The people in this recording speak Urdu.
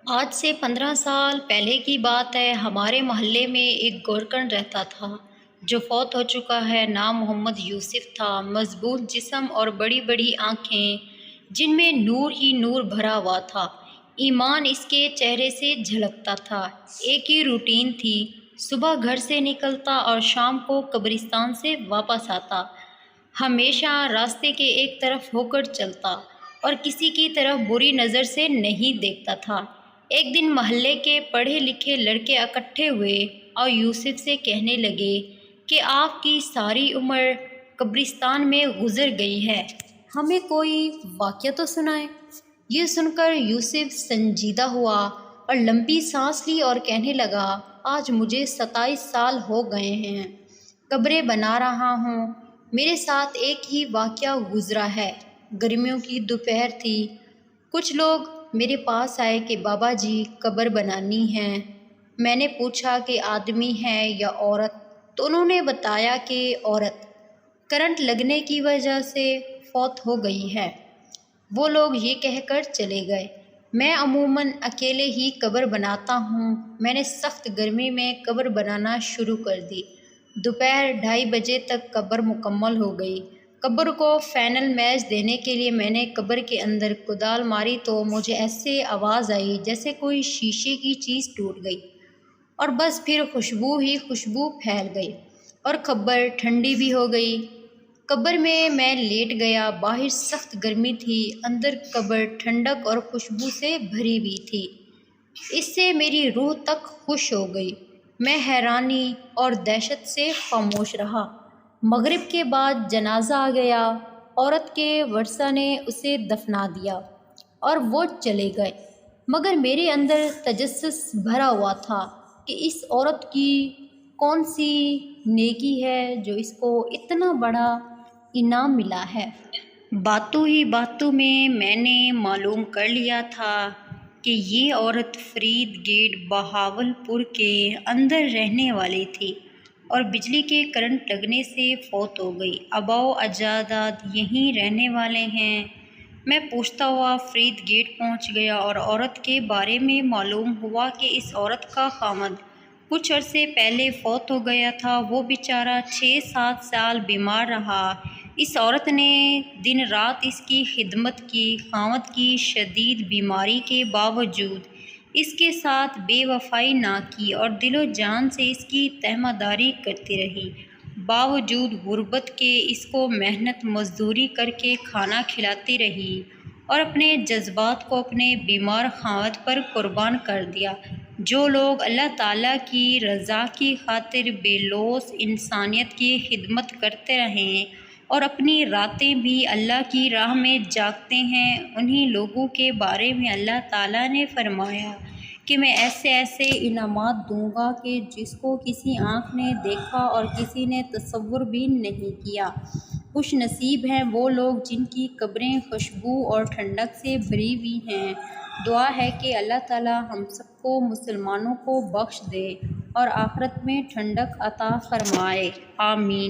آج سے 15 سال پہلے کی بات ہے۔ ہمارے محلے میں ایک گورکن رہتا تھا جو فوت ہو چکا ہے۔ نام محمد یوسف تھا۔ مضبوط جسم اور بڑی بڑی آنکھیں جن میں نور ہی نور بھرا ہوا تھا۔ ایمان اس کے چہرے سے جھلکتا تھا۔ ایک ہی روٹین تھی، صبح گھر سے نکلتا اور شام کو قبرستان سے واپس آتا۔ ہمیشہ راستے کے ایک طرف ہو کر چلتا اور کسی کی طرف بری نظر سے نہیں دیکھتا تھا۔ ایک دن محلے کے پڑھے لکھے لڑکے اکٹھے ہوئے اور یوسف سے کہنے لگے کہ آپ کی ساری عمر قبرستان میں گزر گئی ہے، ہمیں کوئی واقعہ تو سنائیں۔ یہ سن کر یوسف سنجیدہ ہوا اور لمبی سانس لی اور کہنے لگا، آج مجھے 27 سال ہو گئے ہیں، قبریں بنا رہا ہوں۔ میرے ساتھ ایک ہی واقعہ گزرا ہے۔ گرمیوں کی دوپہر تھی۔ کچھ لوگ میرے پاس آئے کہ بابا جی قبر بنانی ہے۔ میں نے پوچھا کہ آدمی ہے یا عورت، تو انہوں نے بتایا کہ عورت کرنٹ لگنے کی وجہ سے فوت ہو گئی ہے۔ وہ لوگ یہ کہہ کر چلے گئے۔ میں عموماً اکیلے ہی قبر بناتا ہوں۔ میں نے سخت گرمی میں قبر بنانا شروع کر دی۔ دوپہر 2:30 بجے تک قبر مکمل ہو گئی۔ قبر کو فائنل میچ دینے کے لیے میں نے قبر کے اندر کدال ماری تو مجھے ایسے آواز آئی جیسے کوئی شیشے کی چیز ٹوٹ گئی، اور بس پھر خوشبو ہی خوشبو پھیل گئی اور قبر ٹھنڈی بھی ہو گئی۔ قبر میں لیٹ گیا۔ باہر سخت گرمی تھی، اندر قبر ٹھنڈک اور خوشبو سے بھری ہوئی تھی۔ اس سے میری روح تک خوش ہو گئی۔ میں حیرانی اور دہشت سے خاموش رہا۔ مغرب کے بعد جنازہ آ گیا۔ عورت کے ورثاء نے اسے دفنا دیا اور وہ چلے گئے، مگر میرے اندر تجسس بھرا ہوا تھا کہ اس عورت کی کون سی نیکی ہے جو اس کو اتنا بڑا انعام ملا ہے۔ باتوں ہی باتوں میں نے معلوم کر لیا تھا کہ یہ عورت فرید گیٹ بہاولپور کے اندر رہنے والی تھی اور بجلی کے کرنٹ لگنے سے فوت ہو گئی۔ آباء و اجداد یہیں رہنے والے ہیں۔ میں پوچھتا ہوا فرید گیٹ پہنچ گیا اور عورت کے بارے میں معلوم ہوا کہ اس عورت کا خاوند کچھ عرصے پہلے فوت ہو گیا تھا۔ وہ بیچارہ 6-7 سال بیمار رہا۔ اس عورت نے دن رات اس کی خدمت کی۔ خاوند کی شدید بیماری کے باوجود اس کے ساتھ بے وفائی نہ کی اور دل و جان سے اس کی تیمارداری کرتی رہی۔ باوجود غربت کے اس کو محنت مزدوری کر کے کھانا کھلاتی رہی اور اپنے جذبات کو اپنے بیمار خاوند پر قربان کر دیا۔ جو لوگ اللہ تعالیٰ کی رضا کی خاطر بے لوث انسانیت کی خدمت کرتے رہیں اور اپنی راتیں بھی اللہ کی راہ میں جاگتے ہیں، انہی لوگوں کے بارے میں اللہ تعالیٰ نے فرمایا کہ میں ایسے انعامات دوں گا کہ جس کو کسی آنکھ نے دیکھا اور کسی نے تصور بھی نہیں کیا۔ خوش نصیب ہیں وہ لوگ جن کی قبریں خوشبو اور ٹھنڈک سے بھری ہوئی ہیں۔ دعا ہے کہ اللہ تعالیٰ ہم سب کو مسلمانوں کو بخش دے اور آخرت میں ٹھنڈک عطا فرمائے۔ آمین۔